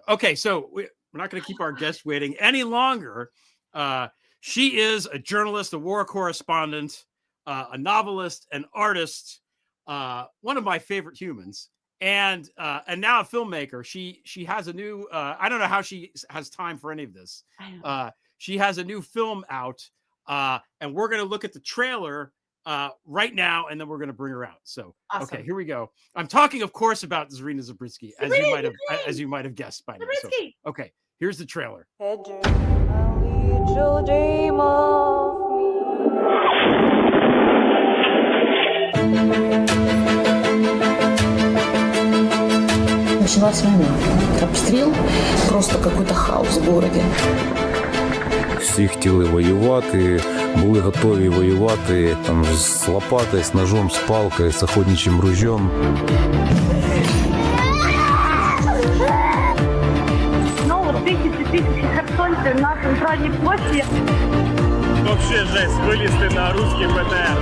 Okay, so we're not going to keep our guest waiting any longer. She is a journalist, a war correspondent, a novelist, an artist, one of my favorite humans, and now a filmmaker. She has a new. I don't know how she has time for any of this. She has a new film out, and we're going to look at the trailer right now, and then we're going to bring her out. So, awesome. Okay, here we go. I'm talking, of course, about Zarina Zabrisky, as you might have guessed by now. So, okay, here's the trailer. Началась война. Обстріл, просто какой-то хаос в городе. Всі хотіли воювати, були готові воювати там, з лопатою, з ножом, з палкою, з охотничим ружьом. Знову тисячі херсонців на центральній площі. Вообще жесть, вилізти на русський БТР.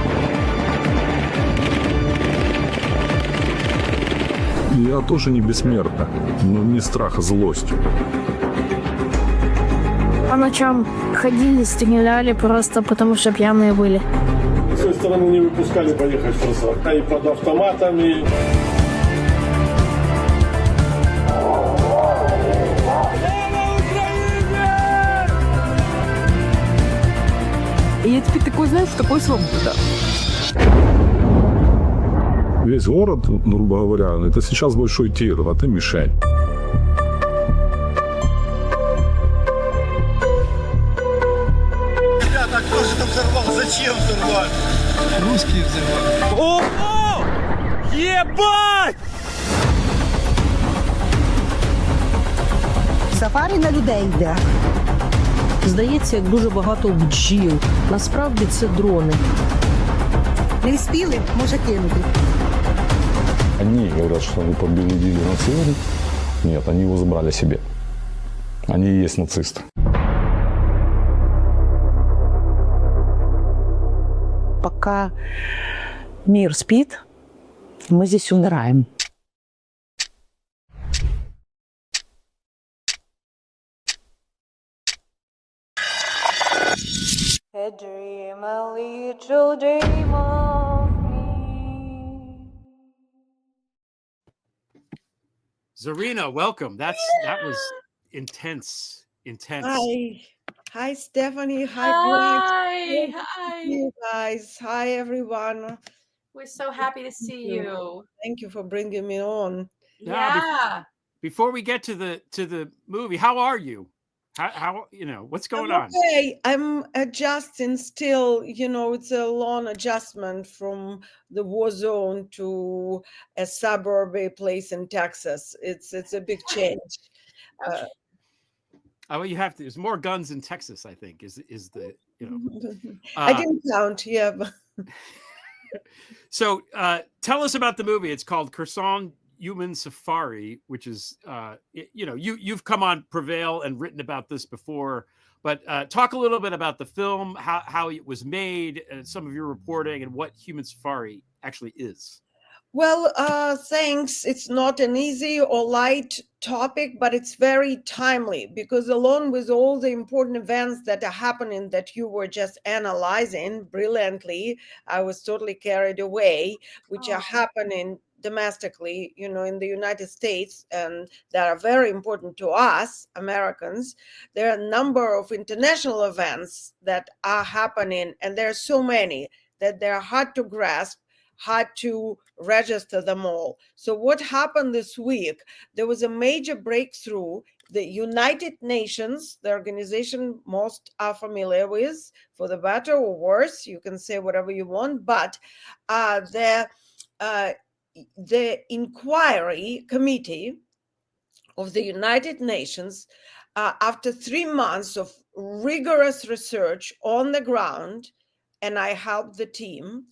Я тоже не бессмертна, но не страх, а злость. По ночам ходили, стреляли просто потому, что пьяные были. С той стороны не выпускали поехать в Кherson. И под автоматами. И теперь такой, знаешь, такой свобода. Весь город, грубо говоря, это сейчас большой тир, а ты мишень. Ребята, кто же там взорвал? Зачем взорвали? Русские взорвали. Ого! Єбать! Сафарі на людей йде. Здається, як дуже багато бджіл. Насправді це дрони. Не встигли, може кинути. Они говорят, что они победили нацизм. Нет, они его забрали себе. Они и есть нацисты. Пока мир спит, мы здесь умираем. A dream, a little dream of me. Zarina, welcome. That was intense. Hi, Stephanie. Hi, Hi. you guys. Hi, everyone. We're so happy to see you. Thank you for bringing me on. Yeah. Before we get to the movie, how are you? How what's going on? Okay, I'm adjusting still. It's a long adjustment from the war zone to a suburban place in Texas. It's a big change. You have to. There's more guns in Texas, I think. Is the I didn't count. Yeah. So tell us about the movie. It's called Kherson Human Safari, which is you've come on Prevail and written about this before, but talk a little bit about the film, how it was made, some of your reporting, and what Human Safari actually is. Well, thanks. It's not an easy or light topic, but it's very timely because along with all the important events that are happening that you were just analyzing brilliantly, I was totally carried away, which are happening domestically, in the United States, and that are very important to us, Americans. There are a number of international events that are happening, and there are so many that they're hard to grasp, hard to register them all. So what happened this week, there was a major breakthrough. The United Nations, the organization most are familiar with, for the better or worse, you can say whatever you want, but the inquiry committee of the United Nations, after 3 months of rigorous research on the ground, and I helped the team,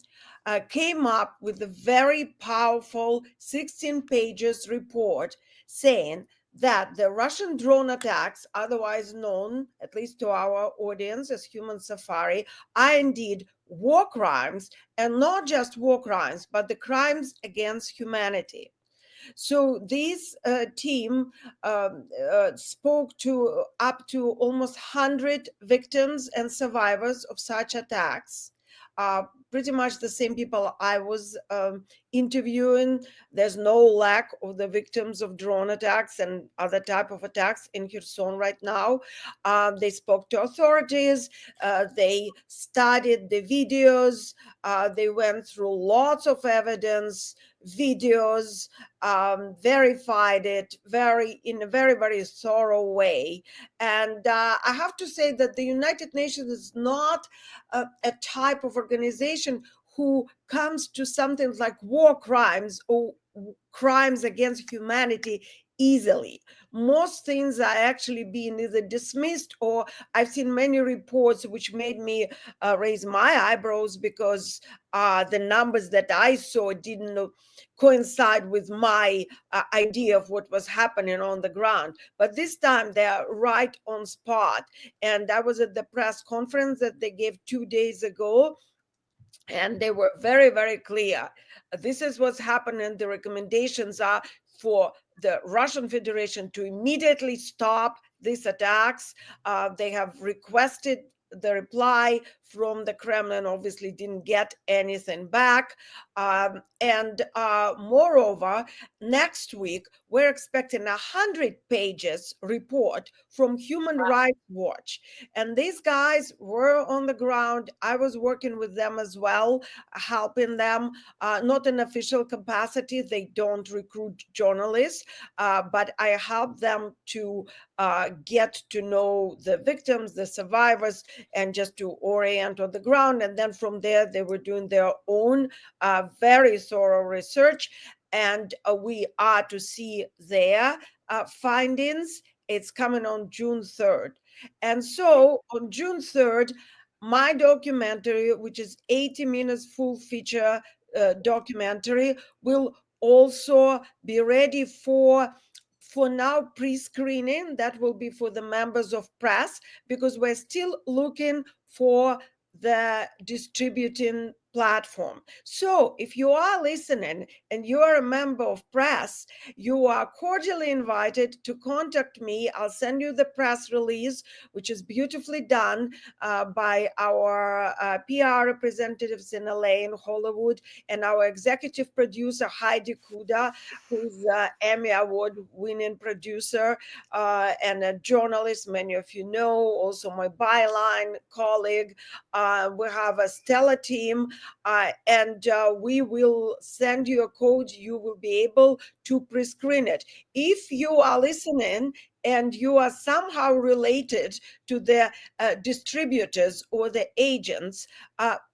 came up with a very powerful 16 pages report saying that the Russian drone attacks, otherwise known, at least to our audience, as Human Safari, are indeed war crimes, and not just war crimes, but the crimes against humanity. So this team spoke to up to almost 100 victims and survivors of such attacks. Pretty much the same people I was interviewing. There's no lack of the victims of drone attacks and other type of attacks in Kherson right now. They spoke to authorities. They studied the videos. They went through lots of evidence, videos, verified it in a very, very thorough way. And I have to say that the United Nations is not a type of organization who comes to something like war crimes or crimes against humanity easily. Most things are actually being either dismissed, or I've seen many reports which made me raise my eyebrows because the numbers that I saw didn't coincide with my idea of what was happening on the ground. But this time they are right on spot. And I was at the press conference that they gave 2 days ago, and they were very, very clear. This is what's happening. The recommendations are for the Russian Federation to immediately stop these attacks. They have requested the reply from the Kremlin, obviously didn't get anything back. And moreover, next week, we're expecting 100 pages report from Human Rights Watch. And these guys were on the ground. I was working with them as well, helping them, not in official capacity. They don't recruit journalists, but I help them to get to know the victims, the survivors, and just to orient on the ground. And then from there, they were doing their own very thorough research. And we are to see their findings. It's coming on June 3rd. And so on June 3rd, my documentary, which is 80 minutes full feature documentary, will also be ready for now pre-screening. That will be for the members of press, because we're still looking for the distributing platform. So if you are listening and you are a member of press, you are cordially invited to contact me. I'll send you the press release, which is beautifully done by our PR representatives in LA and Hollywood, and our executive producer, Heidi Kuda, who's an Emmy Award winning producer and a journalist, many of you know, also my Byline colleague. We have a stellar team. And we will send you a code. You will be able to pre-screen it. If you are listening and you are somehow related to the distributors or the agents,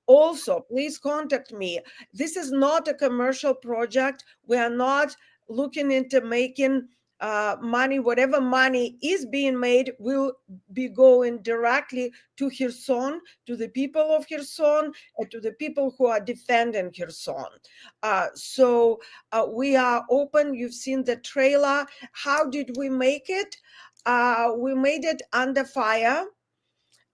also, please contact me. This is not a commercial project. We are not looking into making money. Whatever money is being made will be going directly to Kherson, to the people of Kherson, and to the people who are defending Kherson. So we are open. You've seen the trailer. How did we make it? We made it under fire.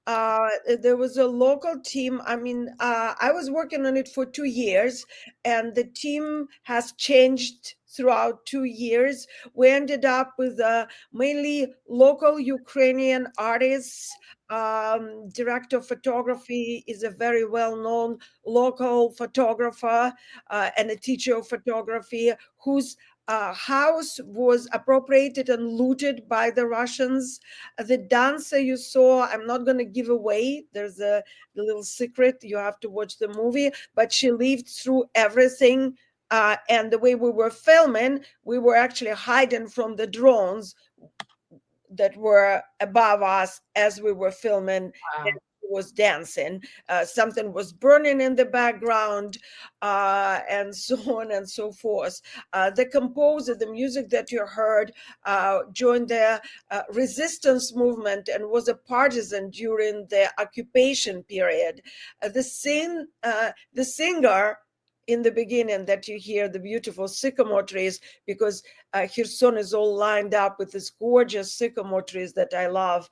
There was a local team. I mean, I was working on it for 2 years, and the team has changed throughout 2 years. We ended up with mainly local Ukrainian artists. Director of photography is a very well-known local photographer and a teacher of photography whose house was appropriated and looted by the Russians. The dancer you saw, I'm not going to give away. There's a little secret. You have to watch the movie. But she lived through everything. And the way we were filming, we were actually hiding from the drones that were above us as we were filming. Wow. And was dancing, something was burning in the background, and so on and so forth. The composer, the music that you heard, joined the resistance movement and was a partisan during the occupation period. The singer in the beginning that you hear, the beautiful sycamore trees, because Kherson is all lined up with these gorgeous sycamore trees that I love.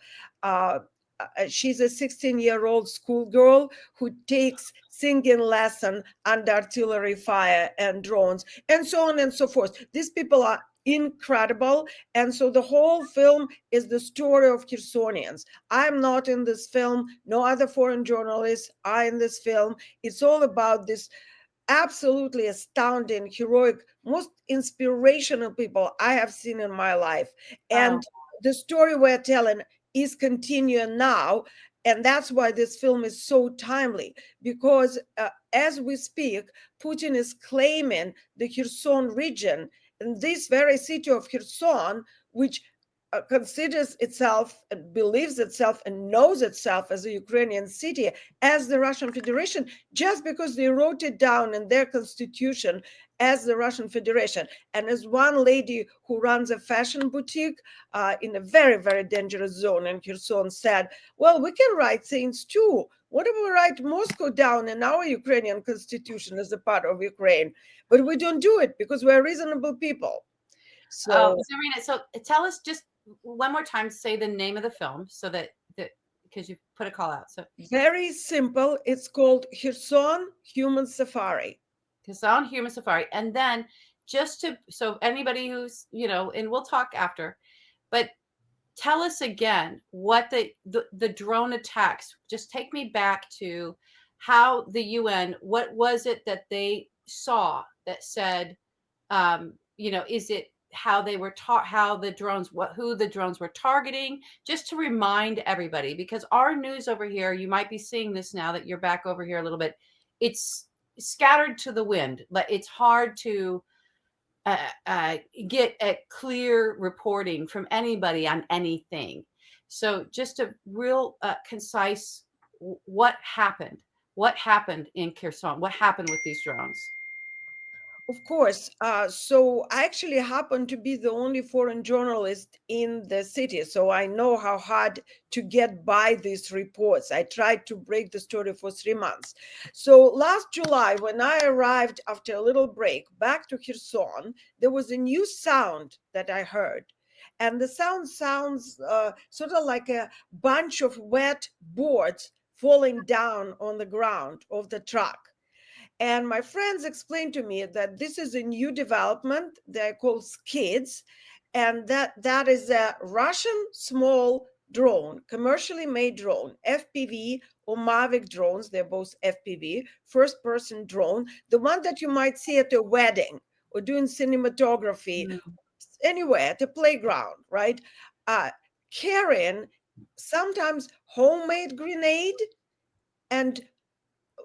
she's a 16-year-old schoolgirl who takes singing lesson under artillery fire and drones, and so on and so forth. These people are incredible. And so the whole film is the story of Chersonians. I'm not in this film. No other foreign journalists are in this film. It's all about this absolutely astounding, heroic, most inspirational people I have seen in my life. And the story we're telling is continuing now. And that's why this film is so timely, because as we speak, Putin is claiming the Kherson region, and this very city of Kherson, which considers itself and believes itself and knows itself as a Ukrainian city, as the Russian Federation, just because they wrote it down in their constitution as the Russian Federation. And as one lady who runs a fashion boutique in a very, very dangerous zone in Kherson said, well, we can write things too. What if we write Moscow down in our Ukrainian constitution as a part of Ukraine? But we don't do it because we're reasonable people. So, Zarina, so tell us just one more time, say the name of the film so that because you put a call out. So very simple. It's called Kherson Human Safari. Kherson Human Safari. And then so anybody who's, and we'll talk after, but tell us again what the drone attacks, just take me back to how the UN, what was it that they saw that said, is it how they were taught, how the drones, who the drones were targeting, just to remind everybody, because our news over here, you might be seeing this now that you're back over here a little bit, it's scattered to the wind. It's hard to get a clear reporting from anybody on anything. So just a real concise, what happened in Kherson, what happened with these drones? Of course. So I actually happen to be the only foreign journalist in the city. So I know how hard to get by these reports. I tried to break the story for 3 months. So last July, when I arrived after a little break back to Kherson, there was a new sound that I heard. And the sound sounds sort of like a bunch of wet boards falling down on the ground of the truck. And my friends explained to me that this is a new development. They're called skids. And that is a Russian small drone, commercially made drone, FPV or Mavic drones. They're both FPV, first person drone, the one that you might see at a wedding or doing cinematography, anywhere at the playground, right? Carrying sometimes homemade grenade and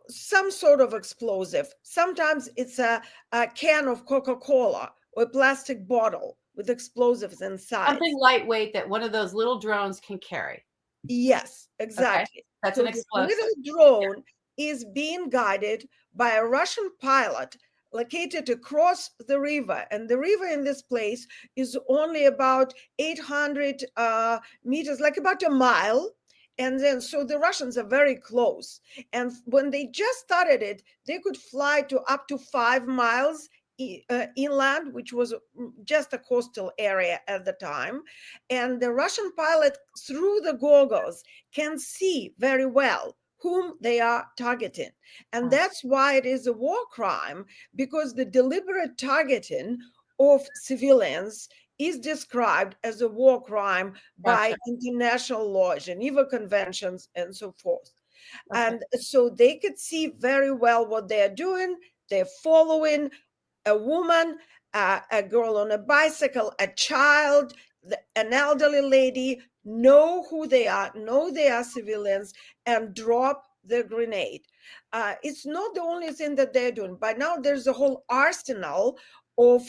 some sort of explosive. Sometimes it's a can of Coca-Cola or a plastic bottle with explosives inside. Something lightweight that one of those little drones can carry. Yes, exactly. Okay. That's so an explosive. The little drone is being guided by a Russian pilot located across the river. And the river in this place is only about 800 meters, like about a mile. And then, so the Russians are very close. And when they just started it, they could fly to up to 5 miles inland, which was just a coastal area at the time. And the Russian pilot, through the goggles, can see very well whom they are targeting. And that's why it is a war crime, because the deliberate targeting of civilians is described as a war crime by international law, Geneva Conventions, and so forth. And so they could see very well what they're doing. They're following a woman, a girl on a bicycle, a child, an elderly lady, know who they are, know they are civilians, and drop the grenade. It's not the only thing that they're doing. By now, there's a whole arsenal of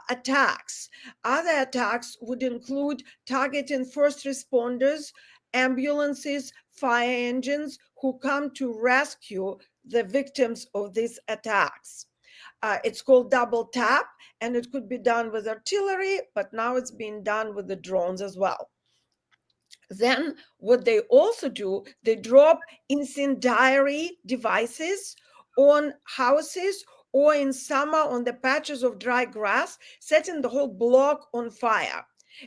attacks. Other attacks would include targeting first responders, ambulances, fire engines who come to rescue the victims of these attacks. It's called double tap, and it could be done with artillery, but now it's being done with the drones as well. Then what they also do, they drop incendiary devices on houses or in summer on the patches of dry grass, setting the whole block on fire.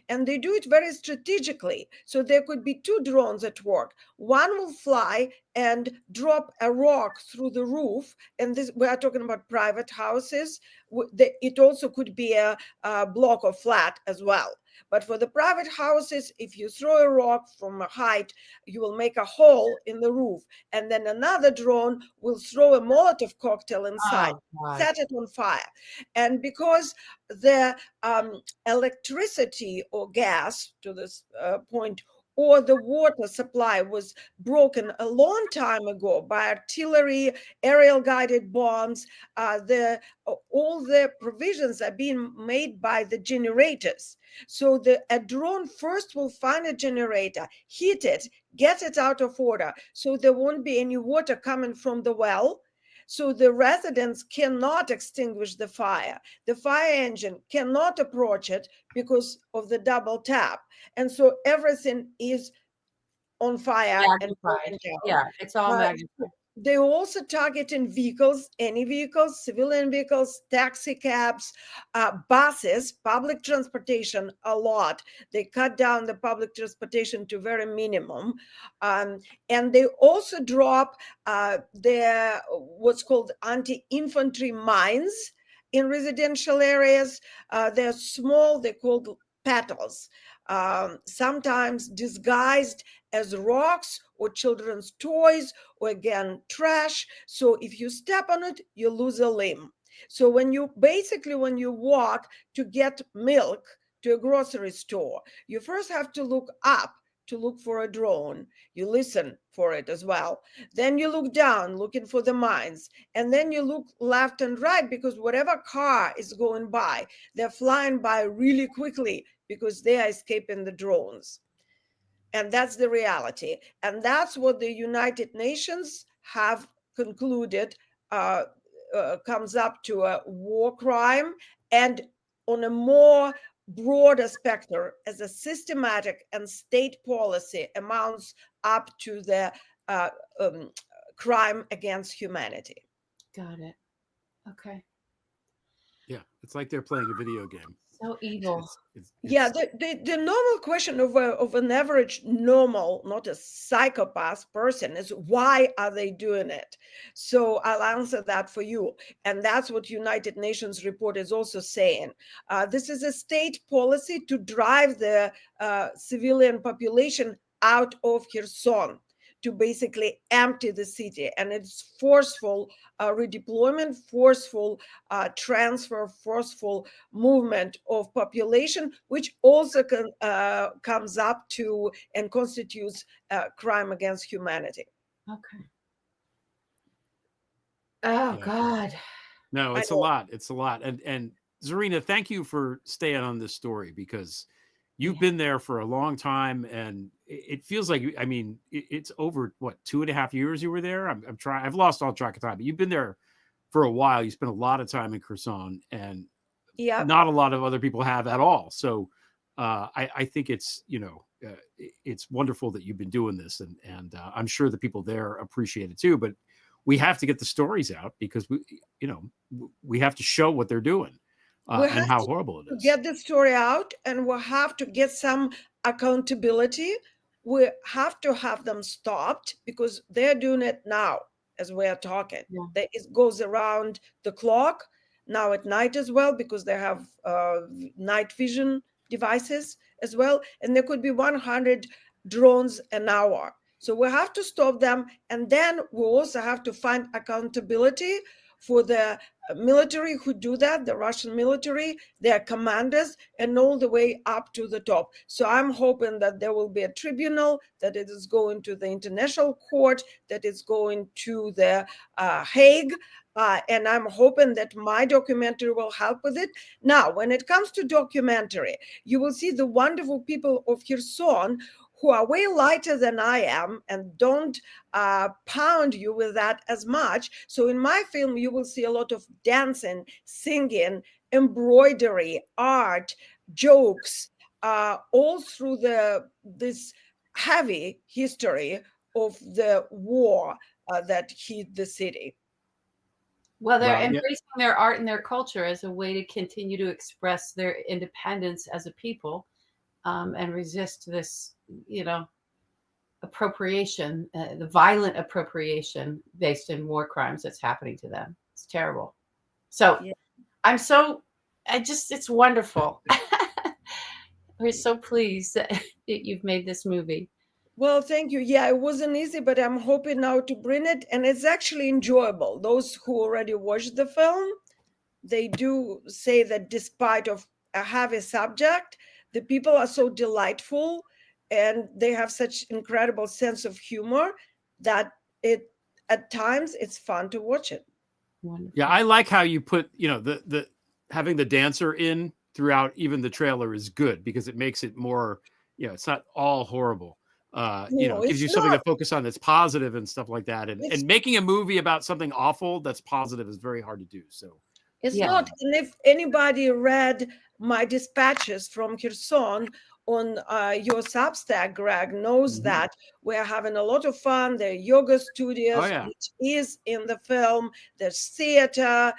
And they do it very strategically. So there could be 2 drones at work. One will fly and drop a rock through the roof. And this, we are talking about private houses. It also could be a block or flat as well. But for the private houses, if you throw a rock from a height, you will make a hole in the roof. And then another drone will throw a Molotov cocktail inside, set it on fire. And because the electricity or gas, to this point, or the water supply was broken a long time ago by artillery, aerial guided bombs, all the provisions are being made by the generators. So a drone first will find a generator, heat it, get it out of order, so there won't be any water coming from the well. So the residents cannot extinguish the fire. The fire engine cannot approach it because of the double tap. And so everything is on fire. Magnified. Yeah, it's all magnified. They also targeting vehicles, any vehicles, civilian vehicles, taxi cabs, buses, public transportation a lot. They cut down the public transportation to very minimum. And they also drop their what's called anti-infantry mines in residential areas. They're small, they're called petals, sometimes disguised as rocks or children's toys, or again, trash. So if you step on it, you lose a limb. So when you walk to get milk to a grocery store, you first have to look up to look for a drone. You listen for it as well. Then you look down looking for the mines. And then you look left and right, because whatever car is going by, they're flying by really quickly because they are escaping the drones. And that's the reality. And that's what the United Nations have concluded comes up to a war crime, and on a more broader spectrum, as a systematic and state policy, amounts up to the crime against humanity. Got it. Okay. Yeah, it's like they're playing a video game. So evil. Yeah, the normal question of an average normal, not a psychopath person, is why are they doing it? So I'll answer that for you. And that's what United Nations report is also saying. This is a state policy to drive the civilian population out of Kherson, to basically empty the city. And it's forceful redeployment, forceful transfer, forceful movement of population, which also comes up to and constitutes crime against humanity. Okay. Oh, Yeah. God. No, it's a lot. It's a lot. And Zarina, thank you for staying on this story, because you've been there for a long time, and it feels like, I mean, it's over, what, 2.5 years you were there? I'm trying, I've lost all track of time, but you've been there for a while. You spent a lot of time in Kherson, and not a lot of other people have at all. So I think it's, it's wonderful that you've been doing this, and I'm sure the people there appreciate it too, but we have to get the stories out, because we have to show what they're doing. And how horrible it is. Get the story out, and we'll have to get some accountability. We have to have them stopped, because they're doing it now as we are talking. Yeah. It goes around the clock now at night as well, because they have night vision devices as well. And there could be 100 drones an hour. So we have to stop them. And then we also have to find accountability for the military who do that, the Russian military, their commanders, and all the way up to the top. So I'm hoping that there will be a tribunal, that it is going to the international court, that it's going to the Hague, and I'm hoping that my documentary will help with it. Now, when it comes to documentary, you will see the wonderful people of Kherson who are way lighter than I am and don't pound you with that as much. So in my film, you will see a lot of dancing, singing, embroidery, art, jokes, all through this heavy history of the war that hit the city. Well, they're embracing their art and their culture as a way to continue to express their independence as a people, and resist this, appropriation, the violent appropriation based in war crimes that's happening to them. It's terrible. So it's wonderful. We're so pleased that you've made this movie. Well, thank you. Yeah, it wasn't easy, but I'm hoping now to bring it. And it's actually enjoyable. Those who already watched the film, they do say that despite of a heavy subject, the people are so delightful and they have such incredible sense of humor that at times it's fun to watch it. Wonderful. Yeah, I like how you put, the having the dancer in throughout even the trailer is good because it makes it more, it's not all horrible. It gives you something to focus on that's positive and stuff like that. And making a movie about something awful that's positive is very hard to do. So it's not. And if anybody read my dispatches from Kherson on your Substack, Greg, knows that we're having a lot of fun. There are yoga studios, which is in the film. There's theater.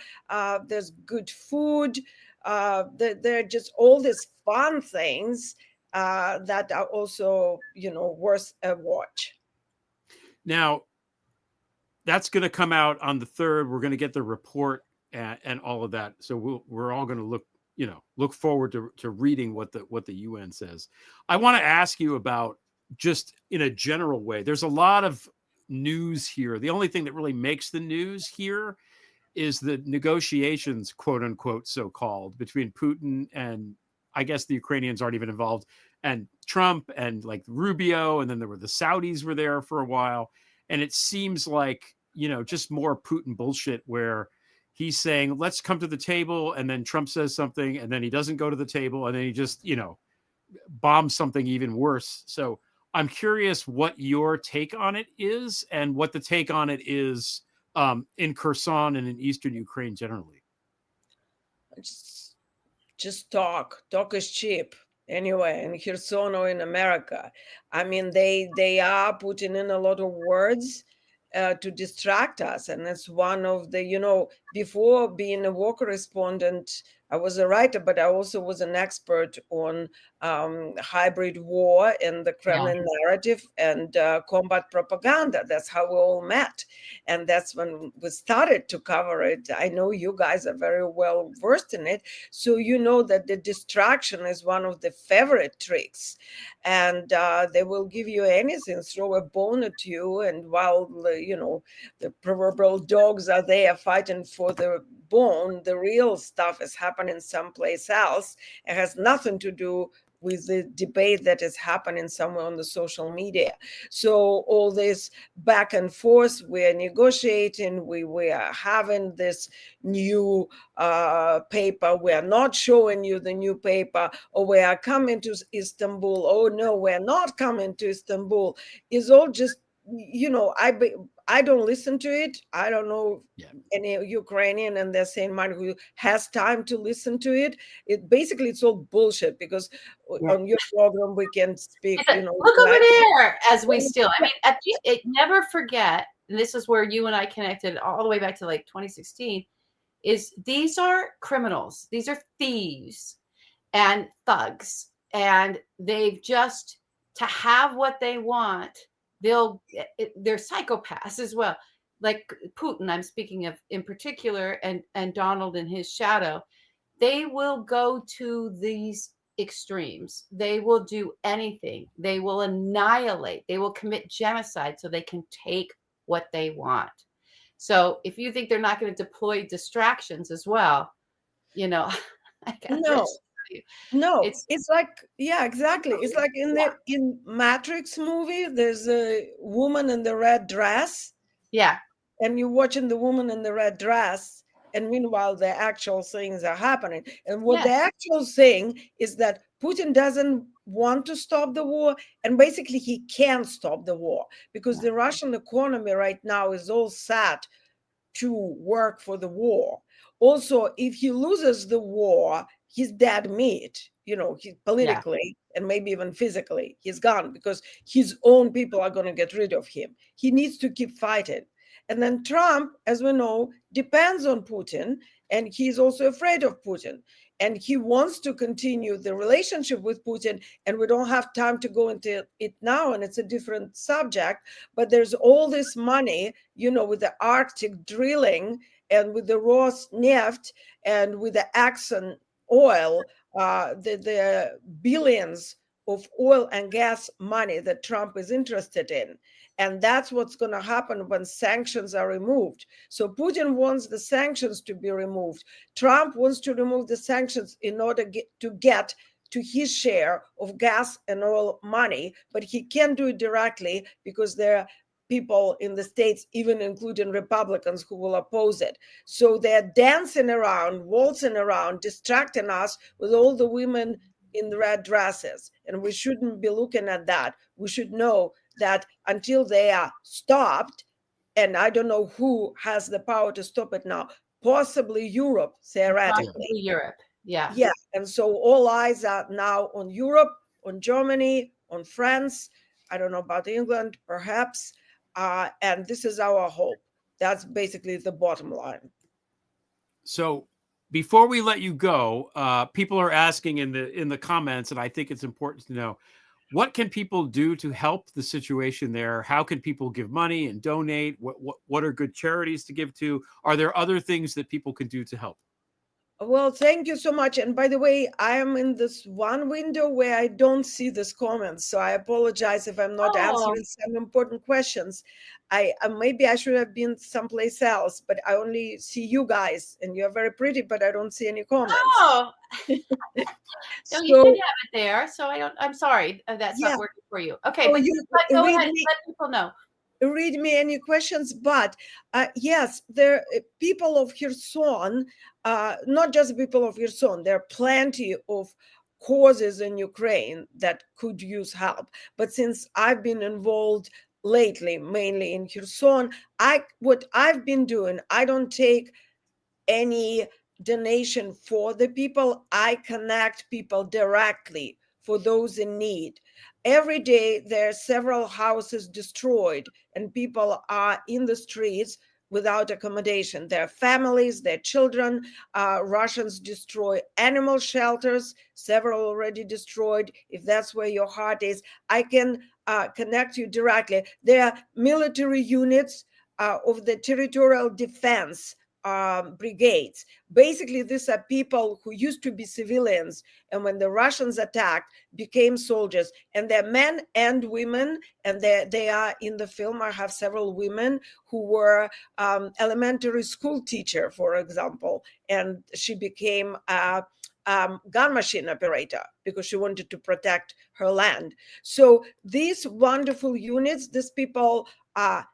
There's good food. There are just all these fun things that are also, worth a watch. Now, that's going to come out on the 3rd. We're going to get the report and all of that. So we're all going to look forward to reading what the UN says. I want to ask you about, just in a general way, there's a lot of news here. The only thing that really makes the news here is the negotiations, quote unquote, so-called, between Putin and, I guess the Ukrainians aren't even involved, and Trump and like Rubio. And then there were the Saudis were there for a while. And it seems like, just more Putin bullshit where he's saying, let's come to the table. And then Trump says something and then he doesn't go to the table. And then he just, bombs something even worse. So I'm curious what your take on it is and what the take on it is in Kherson and in Eastern Ukraine generally. Just talk is cheap anyway in Kherson or in America. I mean, they are putting in a lot of words to distract us, and it's one of the, before being a war correspondent, I was a writer, but I also was an expert on hybrid war and the Kremlin narrative and combat propaganda. That's how we all met. And that's when we started to cover it. I know you guys are very well versed in it. So you know that the distraction is one of the favorite tricks. And they will give you anything, throw a bone at you. And while, the proverbial dogs are there fighting for the bone, the real stuff is happening someplace else. It has nothing to do with the debate that is happening somewhere on the social media. So all this back and forth, we're negotiating, we are having this new paper, we are not showing you the new paper, or we are coming to Istanbul, oh no, we're not coming to Istanbul, is all just, I don't listen to it. I don't know any Ukrainian, and they're saying man who has time to listen to it. It's all bullshit because on your program we can speak. Look over there as we still. I mean, never forget. And this is where you and I connected all the way back to like 2016. Is these are criminals. These are thieves and thugs, and they've just to have what they want. They're psychopaths as well, like Putin I'm speaking of in particular, and Donald in his shadow. They will go to these extremes. They will do anything. They will annihilate. They will commit genocide so they can take what they want. So if you think they're not going to deploy distractions as well, I guess No, it's like, exactly. It's like in Matrix movie, there's a woman in the red dress. Yeah. And you're watching the woman in the red dress. And meanwhile, the actual things are happening. And what the actual thing is that Putin doesn't want to stop the war. And basically, he can't stop the war because the Russian economy right now is all set to work for the war. Also, if he loses the war, he's dead meat, he politically and maybe even physically, he's gone because his own people are going to get rid of him. He needs to keep fighting. And then Trump, as we know, depends on Putin, and he's also afraid of Putin. and he wants to continue the relationship with Putin. And we don't have time to go into it now, and it's a different subject. But there's all this money, with the Arctic drilling and with the Rosneft and with the Exxon oil, the billions of oil and gas money that Trump is interested in. And that's what's going to happen when sanctions are removed. So Putin wants the sanctions to be removed. Trump wants to remove the sanctions in order to get to his share of gas and oil money, but he can't do it directly because there are people in the States, even including Republicans, who will oppose it. So they're dancing around, waltzing around, distracting us with all the women in the red dresses. And we shouldn't be looking at that. We should know that until they are stopped, and I don't know who has the power to stop it now, possibly Europe, theoretically. Possibly Europe, yeah. Yeah, and so all eyes are now on Europe, on Germany, on France. I don't know about England, perhaps. And this is our hope. That's basically the bottom line. So before we let you go, people are asking in the comments, and I think it's important to know, what can people do to help the situation there? How can people give money and donate? What are good charities to give to? Are there other things that people can do to help? Well, thank you so much. And by the way, I am in this one window where I don't see this comments. So I apologize if I'm not answering some important questions. Maybe I should have been someplace else, but I only see you guys, and you're very pretty, but I don't see any comments. Oh, no, you did have it there. So I'm sorry that's not working for you. Okay, but go ahead and let people know. Read me any questions, but yes, there people of Kherson, not just people of Kherson, there are plenty of causes in Ukraine that could use help. But since I've been involved lately, mainly in Kherson, what I've been doing, I don't take any donation for the people. I connect people directly for those in need. Every day there are several houses destroyed and people are in the streets without accommodation. Their families, their children. Russians destroy animal shelters, several already destroyed. If that's where your heart is, I can connect you directly. There are military units of the territorial defense brigades. Basically, these are people who used to be civilians, and when the Russians attacked, became soldiers. And they're men and women, and they are in the film. I have several women who were elementary school teacher, for example, and she became a gun machine operator because she wanted to protect her land. So these wonderful units, these people are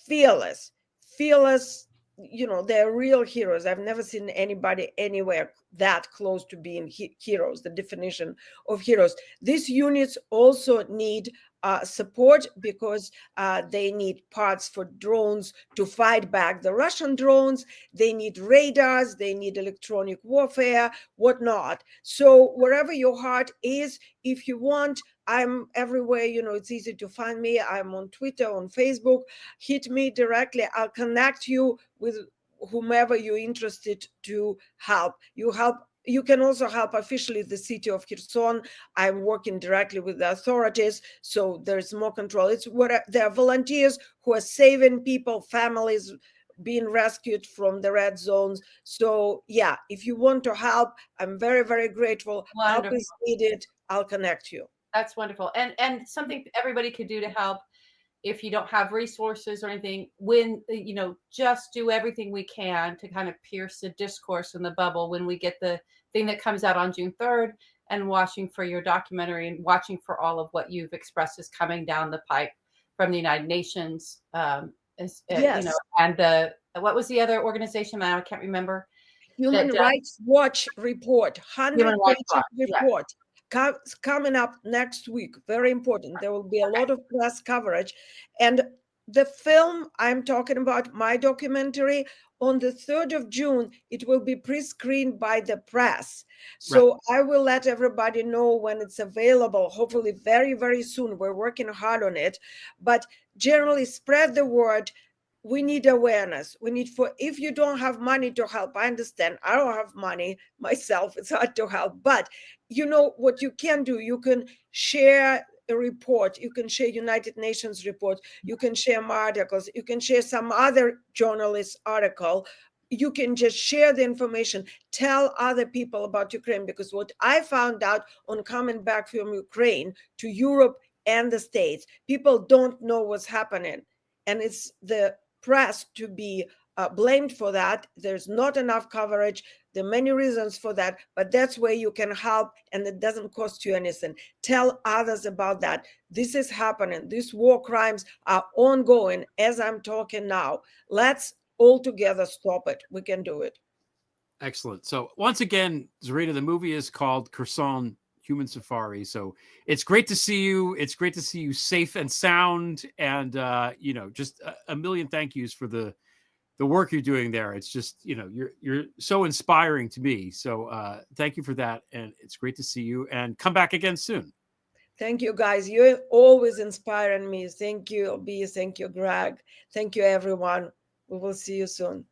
fearless. They're real heroes. I've never seen anybody anywhere that close to being heroes, the definition of heroes. These units also need support because they need parts for drones to fight back the Russian drones. They need radars, they need electronic warfare, whatnot. So wherever your heart is, if you want, I'm everywhere. It's easy to find me. I'm on Twitter, on Facebook. Hit me directly. I'll connect you with whomever you're interested to help. You can also help officially the city of Kherson. I'm working directly with the authorities, so there's more control. There are volunteers who are saving people, families being rescued from the red zones. So yeah, if you want to help, I'm very, very grateful. Wonderful. Help is needed. I'll connect you. That's wonderful. And something everybody could do to help if you don't have resources or anything, just do everything we can to kind of pierce the discourse in the bubble when we get the thing that comes out on June 3rd, and watching for your documentary and watching for all of what you've expressed is coming down the pipe from the United Nations. Yes. And what was the other organization? I can't remember. Human Rights Watch report, 100-page report. Coming up next week, very important. There will be a lot of press coverage. And the film I'm talking about, my documentary, on the 3rd of June, it will be pre-screened by the press. So I will let everybody know when it's available, hopefully very, very soon. We're working hard on it. But generally, spread the word. we need awareness. We need if you don't have money to help, I understand. I don't have money myself. It's hard to help. But you know what you can do? You can share a report. You can share United Nations report. You can share my articles. You can share some other journalist article. You can just share the information, tell other people about Ukraine, because what I found out on coming back from Ukraine to Europe and the States, people don't know what's happening. And it's the press to be blamed for that. There's not enough coverage. There are many reasons for that, but that's where you can help, and it doesn't cost you anything. Tell others about that. This is happening. These war crimes are ongoing as I'm talking now. Let's all together stop it. We can do it. Excellent. So once again, Zarina, the movie is called Kherson Human Safari. So it's great to see you. It's great to see you safe and sound. And, just a million thank yous for the work you're doing there. It's just, you're so inspiring to me. So thank you for that. And it's great to see you, and come back again soon. Thank you, guys. You're always inspiring me. Thank you, B. Thank you, Greg. Thank you, everyone. We will see you soon.